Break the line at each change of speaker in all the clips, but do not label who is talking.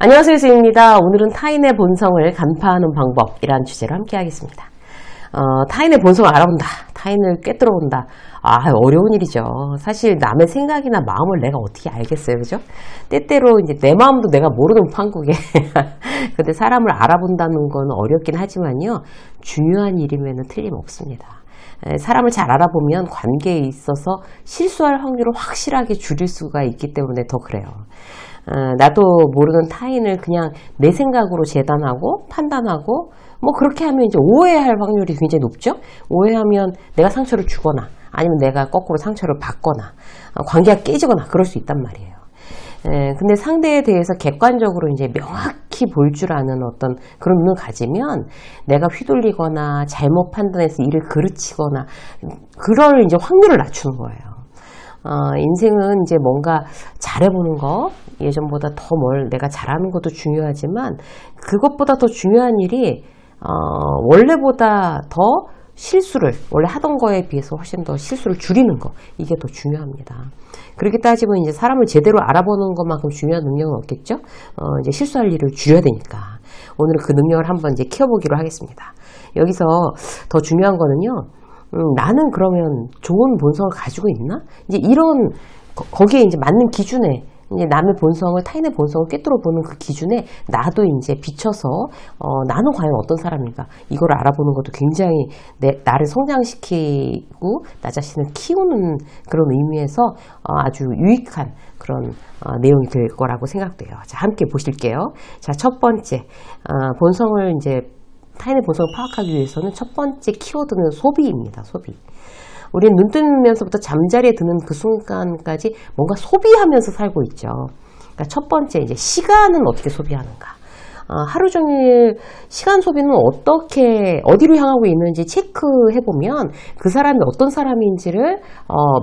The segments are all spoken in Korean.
안녕하세요, 수입니다. 오늘은 타인의 본성을 간파하는 방법이라는 주제로 함께 하겠습니다. 타인의 본성을 알아본다. 타인을 꿰뚫어본다. 어려운 일이죠. 사실 남의 생각이나 마음을 내가 어떻게 알겠어요, 그죠? 때때로 이제 내 마음도 내가 모르는 판국에. 근데 사람을 알아본다는 건 어렵긴 하지만요. 중요한 일이면 틀림없습니다. 사람을 잘 알아보면 관계에 있어서 실수할 확률을 확실하게 줄일 수가 있기 때문에 더 그래요. 나도 모르는 타인을 그냥 내 생각으로 재단하고 판단하고 뭐 그렇게 하면 이제 오해할 확률이 굉장히 높죠. 오해하면 내가 상처를 주거나 아니면 내가 거꾸로 상처를 받거나 관계가 깨지거나 그럴 수 있단 말이에요. 근데 상대에 대해서 객관적으로 이제 명확히 볼 줄 아는 어떤 그런 눈을 가지면 내가 휘둘리거나 잘못 판단해서 일을 그르치거나 그럴 이제 확률을 낮추는 거예요. 인생은 이제 뭔가 잘해보는 거, 예전보다 더 뭘 내가 잘하는 것도 중요하지만 그것보다 더 중요한 일이 원래보다 더 실수를 원래 하던 거에 비해서 훨씬 더 실수를 줄이는 거, 이게 더 중요합니다. 그렇게 따지면 이제 사람을 제대로 알아보는 것만큼 중요한 능력은 없겠죠. 이제 실수할 일을 줄여야 되니까 오늘은 그 능력을 한번 이제 키워보기로 하겠습니다. 여기서 더 중요한 거는요. 나는 그러면 좋은 본성을 가지고 있나? 이제 이런 거기에 이제 맞는 기준에 이제 남의 본성을 타인의 본성을 꿰뚫어 보는 그 기준에 나도 이제 비춰서 나는 과연 어떤 사람인가 이걸 알아보는 것도 굉장히 나를 성장시키고 나 자신을 키우는 그런 의미에서 아주 유익한 그런 내용이 될 거라고 생각돼요. 자, 함께 보실게요. 자, 첫 번째 본성을 이제 타인의 본성을 파악하기 위해서는 첫 번째 키워드는 소비입니다. 소비. 우리는 눈 뜨면서부터 잠자리에 드는 그 순간까지 뭔가 소비하면서 살고 있죠. 그러니까 첫 번째 이제 시간은 어떻게 소비하는가. 하루 종일 시간 소비는 어떻게 어디로 향하고 있는지 체크해 보면 그 사람이 어떤 사람인지를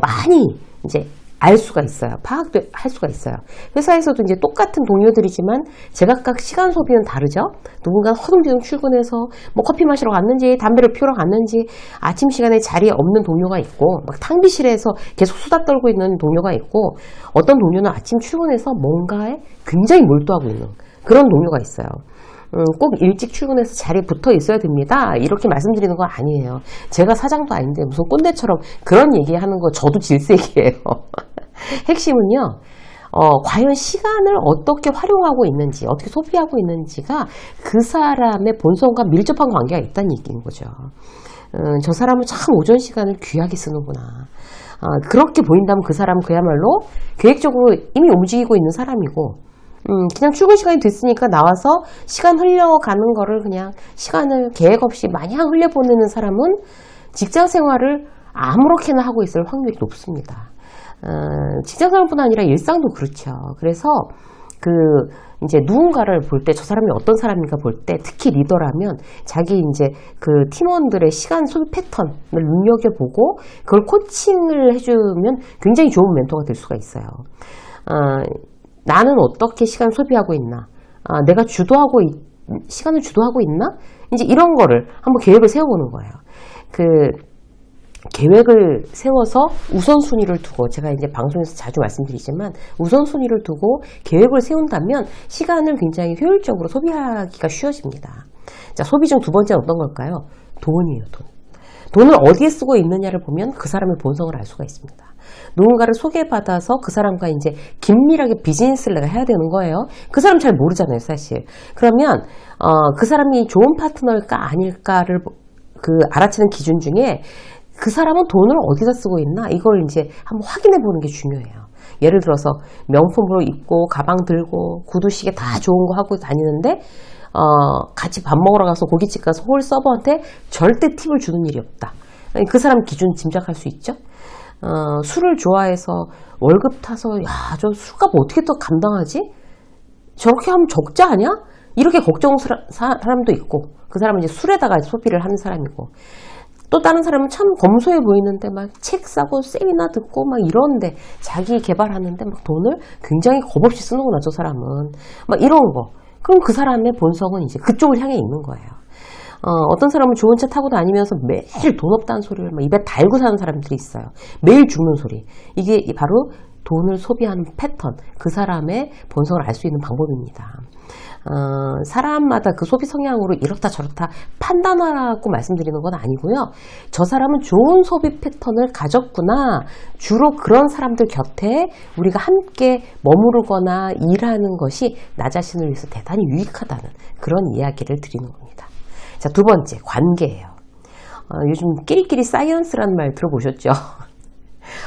많이 이제 알 수가 있어요. 파악도 할 수가 있어요. 회사에서도 이제 똑같은 동료들이지만 제각각 시간 소비는 다르죠. 누군가는 허둥지둥 출근해서 뭐 커피 마시러 갔는지 담배를 피우러 갔는지 아침 시간에 자리에 없는 동료가 있고 막 탕비실에서 계속 수다 떨고 있는 동료가 있고 어떤 동료는 아침 출근해서 뭔가에 굉장히 몰두하고 있는 그런 동료가 있어요. 꼭 일찍 출근해서 자리에 붙어 있어야 됩니다. 이렇게 말씀드리는 거 아니에요. 제가 사장도 아닌데 무슨 꼰대처럼 그런 얘기하는 거 저도 질색이에요. 핵심은요. 과연 시간을 어떻게 활용하고 있는지 어떻게 소비하고 있는지가 그 사람의 본성과 밀접한 관계가 있다는 얘기인 거죠. 저 사람은 참 오전 시간을 귀하게 쓰는구나. 그렇게 보인다면 그 사람은 그야말로 계획적으로 이미 움직이고 있는 사람이고 그냥 출근 시간이 됐으니까 나와서 시간 흘려가는 거를 그냥 시간을 계획 없이 마냥 흘려보내는 사람은 직장 생활을 아무렇게나 하고 있을 확률이 높습니다. 직장 생활뿐 아니라 일상도 그렇죠. 그래서 이제 누군가를 볼 때 저 사람이 어떤 사람인가 볼 때 특히 리더라면 자기 이제 그 팀원들의 시간 소비 패턴을 눈여겨보고 그걸 코칭을 해주면 굉장히 좋은 멘토가 될 수가 있어요. 나는 어떻게 시간 소비하고 있나? 내가 시간을 주도하고 있나? 이제 이런 거를 한번 계획을 세워보는 거예요. 계획을 세워서 우선순위를 두고, 제가 이제 방송에서 자주 말씀드리지만, 우선순위를 두고 계획을 세운다면 시간을 굉장히 효율적으로 소비하기가 쉬워집니다. 자, 소비 중 두 번째는 어떤 걸까요? 돈이에요, 돈. 돈을 어디에 쓰고 있느냐를 보면 그 사람의 본성을 알 수가 있습니다. 누군가를 소개받아서 그 사람과 이제 긴밀하게 비즈니스를 내가 해야 되는 거예요. 그 사람 잘 모르잖아요, 사실. 그러면, 그 사람이 좋은 파트너일까 아닐까를 알아채는 기준 중에 그 사람은 돈을 어디다 쓰고 있나? 이걸 이제 한번 확인해 보는 게 중요해요. 예를 들어서 명품으로 입고, 가방 들고, 구두, 시계 다 좋은 거 하고 다니는데, 같이 밥 먹으러 가서 고깃집 가서 홀 서버한테 절대 팁을 주는 일이 없다. 그 사람 기준 짐작할 수 있죠? 술을 좋아해서 월급 타서 저 술값 어떻게 또 감당하지? 저렇게 하면 적자 아니야? 이렇게 걱정 사람도 있고 그 사람은 이제 술에다가 소비를 하는 사람이고 또 다른 사람은 참 검소해 보이는데 막 책 사고 세미나 듣고 막 이런데 자기 개발하는데 막 돈을 굉장히 겁없이 쓰는구나 저 사람은 막 이런 거. 그럼 그 사람의 본성은 이제 그쪽을 향해 있는 거예요. 어떤 사람은 좋은 차 타고 다니면서 매일 돈 없다는 소리를 막 입에 달고 사는 사람들이 있어요. 매일 죽는 소리. 이게 바로 돈을 소비하는 패턴, 그 사람의 본성을 알 수 있는 방법입니다. 사람마다 그 소비 성향으로 이렇다 저렇다 판단하라고 말씀드리는 건 아니고요. 저 사람은 좋은 소비 패턴을 가졌구나. 주로 그런 사람들 곁에 우리가 함께 머무르거나 일하는 것이 나 자신을 위해서 대단히 유익하다는 그런 이야기를 드리는 겁니다. 자, 두 번째, 관계예요. 요즘 끼리끼리 사이언스라는 말 들어보셨죠?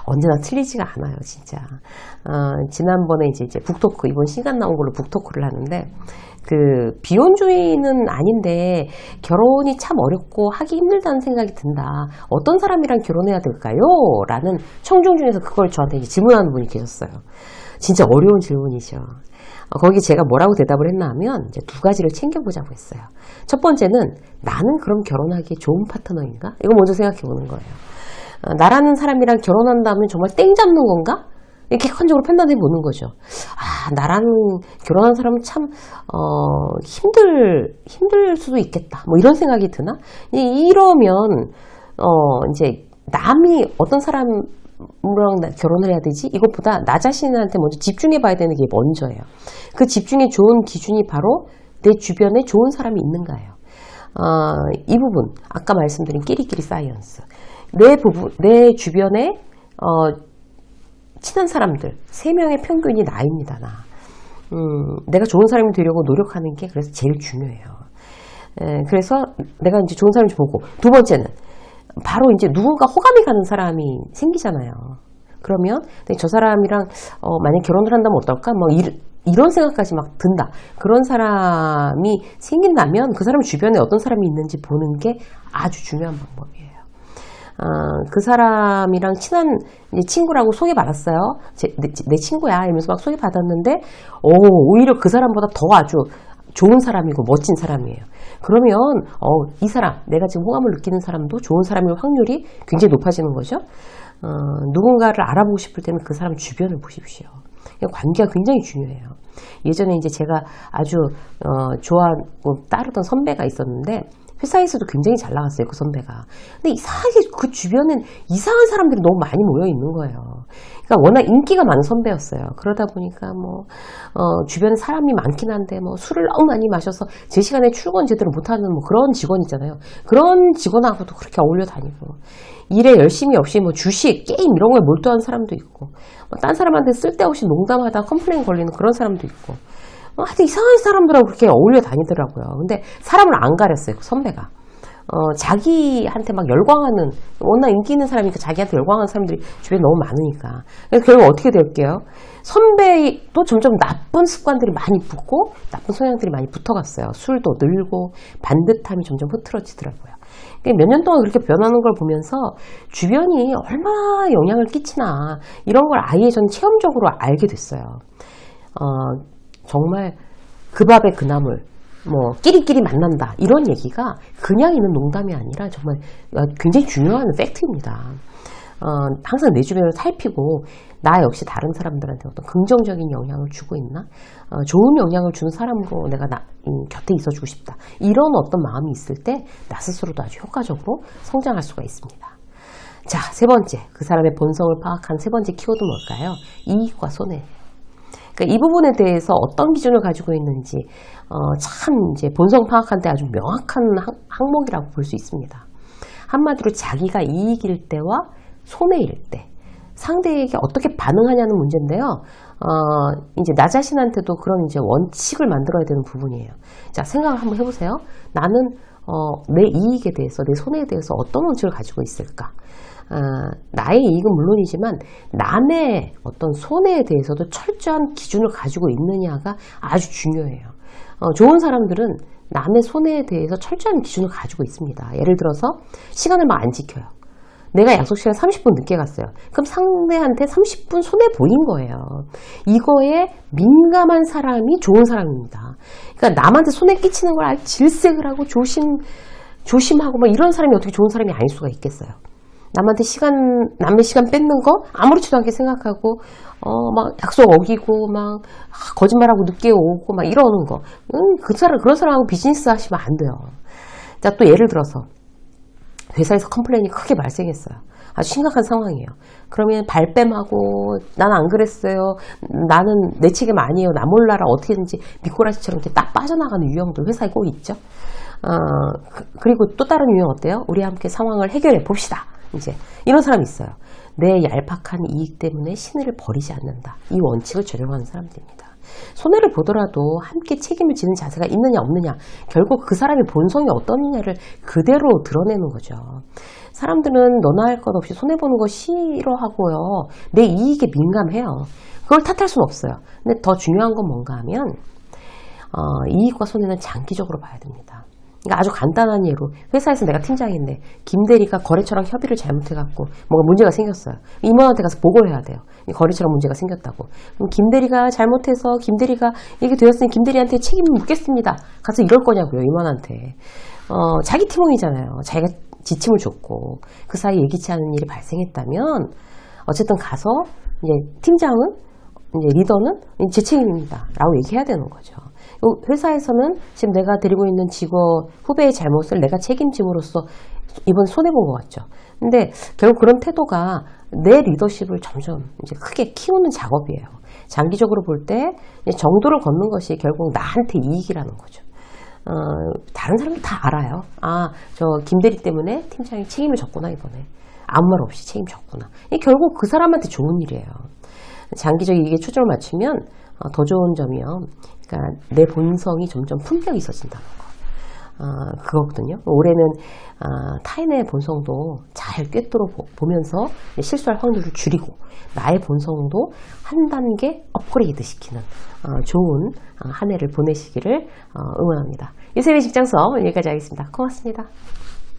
언제나 틀리지가 않아요, 진짜. 지난번에 이제 북토크, 이번 시간 나온 걸로 북토크를 하는데, 비혼주의는 아닌데, 결혼이 참 어렵고 하기 힘들다는 생각이 든다. 어떤 사람이랑 결혼해야 될까요? 라는 청중 중에서 그걸 저한테 이제 질문하는 분이 계셨어요. 진짜 어려운 질문이죠. 거기 제가 뭐라고 대답을 했나 하면, 이제 두 가지를 챙겨보자고 했어요. 첫 번째는, 나는 그럼 결혼하기에 좋은 파트너인가? 이거 먼저 생각해 보는 거예요. 나라는 사람이랑 결혼한다면 정말 땡 잡는 건가? 이렇게 객관적으로 판단해 보는 거죠. 나라는 결혼한 사람은 참 힘들 수도 있겠다. 뭐 이런 생각이 드나? 이러면 이제 남이 어떤 사람이랑 결혼을 해야 되지? 이것보다 나 자신한테 먼저 집중해 봐야 되는 게 먼저예요. 그 집중의 좋은 기준이 바로 내 주변에 좋은 사람이 있는가예요. 이 부분 아까 말씀드린 끼리끼리 사이언스. 내 주변에 친한 사람들 3명의 평균이 나입니다. 내가 좋은 사람이 되려고 노력하는 게 그래서 제일 중요해요. 그래서 내가 이제 좋은 사람인지 보고, 두 번째는 바로 이제 누군가 호감이 가는 사람이 생기잖아요. 그러면 저 사람이랑 만약 결혼을 한다면 어떨까? 뭐 이런 생각까지 막 든다. 그런 사람이 생긴다면 그 사람 주변에 어떤 사람이 있는지 보는 게 아주 중요한 방법이에요. 그 사람이랑 친한 친구라고 소개받았어요. 내 친구야 이러면서 막 소개받았는데 오히려 그 사람보다 더 아주 좋은 사람이고 멋진 사람이에요. 그러면 이 사람, 내가 지금 호감을 느끼는 사람도 좋은 사람일 확률이 굉장히 높아지는 거죠. 누군가를 알아보고 싶을 때는 그 사람 주변을 보십시오. 관계가 굉장히 중요해요. 예전에 이제 제가 아주 좋아하고 따르던 선배가 있었는데 회사에서도 굉장히 잘 나갔어요, 그 선배가. 근데 이상하게 그 주변엔 이상한 사람들이 너무 많이 모여 있는 거예요. 그러니까 워낙 인기가 많은 선배였어요. 그러다 보니까 주변에 사람이 많긴 한데 술을 너무 많이 마셔서 제 시간에 출근 제대로 못하는 그런 직원 있잖아요. 그런 직원하고도 그렇게 어울려 다니고, 일에 열심히 없이 주식, 게임 이런 거에 몰두한 사람도 있고, 딴 사람한테 쓸데없이 농담하다 컴플레인 걸리는 그런 사람도 있고, 하여튼 이상한 사람들하고 그렇게 어울려 다니더라고요. 근데 사람을 안 가렸어요, 그 선배가. 자기한테 막 열광하는, 워낙 인기 있는 사람이니까 자기한테 열광하는 사람들이 주변에 너무 많으니까. 그래서 결국 어떻게 될게요? 선배도 점점 나쁜 습관들이 많이 붙고, 나쁜 성향들이 많이 붙어갔어요. 술도 늘고, 반듯함이 점점 흐트러지더라고요. 몇 년 동안 그렇게 변하는 걸 보면서 주변이 얼마나 영향을 끼치나, 이런 걸 아예 전 체험적으로 알게 됐어요. 정말 그 밥에 그 나물, 끼리끼리 만난다, 이런 얘기가 그냥 있는 농담이 아니라 정말 굉장히 중요한 팩트입니다. 항상 내 주변을 살피고 나 역시 다른 사람들한테 어떤 긍정적인 영향을 주고 있나, 좋은 영향을 주는 사람으로 내가 곁에 있어주고 싶다, 이런 어떤 마음이 있을 때 나 스스로도 아주 효과적으로 성장할 수가 있습니다. 자, 세 번째, 그 사람의 본성을 파악한 세 번째 키워드 뭘까요? 이익과 손해. 그러니까 이 부분에 대해서 어떤 기준을 가지고 있는지 참 이제 본성 파악하는데 아주 명확한 항목이라고 볼 수 있습니다. 한마디로 자기가 이익일 때와 손해일 때 상대에게 어떻게 반응하냐는 문제인데요. 이제 나 자신한테도 그런 이제 원칙을 만들어야 되는 부분이에요. 자, 생각을 한번 해보세요. 나는 내 이익에 대해서, 내 손해에 대해서 어떤 원칙을 가지고 있을까? 나의 이익은 물론이지만 남의 어떤 손해에 대해서도 철저한 기준을 가지고 있느냐가 아주 중요해요. 좋은 사람들은 남의 손해에 대해서 철저한 기준을 가지고 있습니다. 예를 들어서 시간을 막 안 지켜요. 내가 약속 시간 30분 늦게 갔어요. 그럼 상대한테 30분 손해 보인 거예요. 이거에 민감한 사람이 좋은 사람입니다. 그러니까 남한테 손해 끼치는 걸 아주 질색을 하고 조심하고 이런 사람이 어떻게 좋은 사람이 아닐 수가 있겠어요. 남의 시간 뺏는 거 아무렇지도 않게 생각하고 막 약속 어기고 막 거짓말하고 늦게 오고 막 이러는 거, 그런 사람하고 비즈니스 하시면 안 돼요. 자, 또 예를 들어서 회사에서 컴플레인이 크게 발생했어요. 아주 심각한 상황이에요. 그러면 발뺌하고 난 안 그랬어요. 나는 내 책임 아니에요. 나 몰라라. 어떻게든지 미꾸라지처럼 이렇게 딱 빠져나가는 유형도 회사에 꼭 있죠. 그리고 또 다른 유형 어때요? 우리 함께 상황을 해결해 봅시다. 이제 이런 사람이 있어요. 내 얄팍한 이익 때문에 신의를 버리지 않는다. 이 원칙을 적용하는 사람들입니다. 손해를 보더라도 함께 책임을 지는 자세가 있느냐 없느냐, 결국 그 사람의 본성이 어떠느냐를 그대로 드러내는 거죠. 사람들은 너나 할 것 없이 손해보는 거 싫어하고요. 내 이익에 민감해요. 그걸 탓할 수는 없어요. 근데 더 중요한 건 뭔가 하면 이익과 손해는 장기적으로 봐야 됩니다. 그러니까 아주 간단한 예로 회사에서 내가 팀장인데 김대리가 거래처랑 협의를 잘못해갖고 뭔가 문제가 생겼어요. 임원한테 가서 보고를 해야 돼요. 거래처랑 문제가 생겼다고. 그럼 김대리가 잘못해서 김대리가 이게 되었으니 김대리한테 책임을 묻겠습니다. 가서 이럴 거냐고요, 임원한테. 자기 팀원이잖아요. 자기가 지침을 줬고 그 사이에 예기치 않은 일이 발생했다면 어쨌든 가서 이제 팀장은 이제 리더는 제 책임입니다. 라고 얘기해야 되는 거죠. 회사에서는 지금 내가 데리고 있는 직원 후배의 잘못을 내가 책임짐으로써 이번 손해본 것 같죠. 근데 결국 그런 태도가 내 리더십을 점점 이제 크게 키우는 작업이에요. 장기적으로 볼 때 정도를 걷는 것이 결국 나한테 이익이라는 거죠. 다른 사람들 다 알아요. 저 김대리 때문에 팀장이 책임을 졌구나, 이번에. 아무 말 없이 책임졌구나. 이게 결국 그 사람한테 좋은 일이에요. 장기적인 이게 초점을 맞추면 더 좋은 점이요. 그러니까 내 본성이 점점 품격이 있어진다는 거. 그거거든요. 올해는 타인의 본성도 잘 꿰뚫어 보면서 실수할 확률을 줄이고 나의 본성도 한 단계 업그레이드 시키는 좋은 한 해를 보내시기를 응원합니다. 유세민 직장서 여기까지 하겠습니다. 고맙습니다.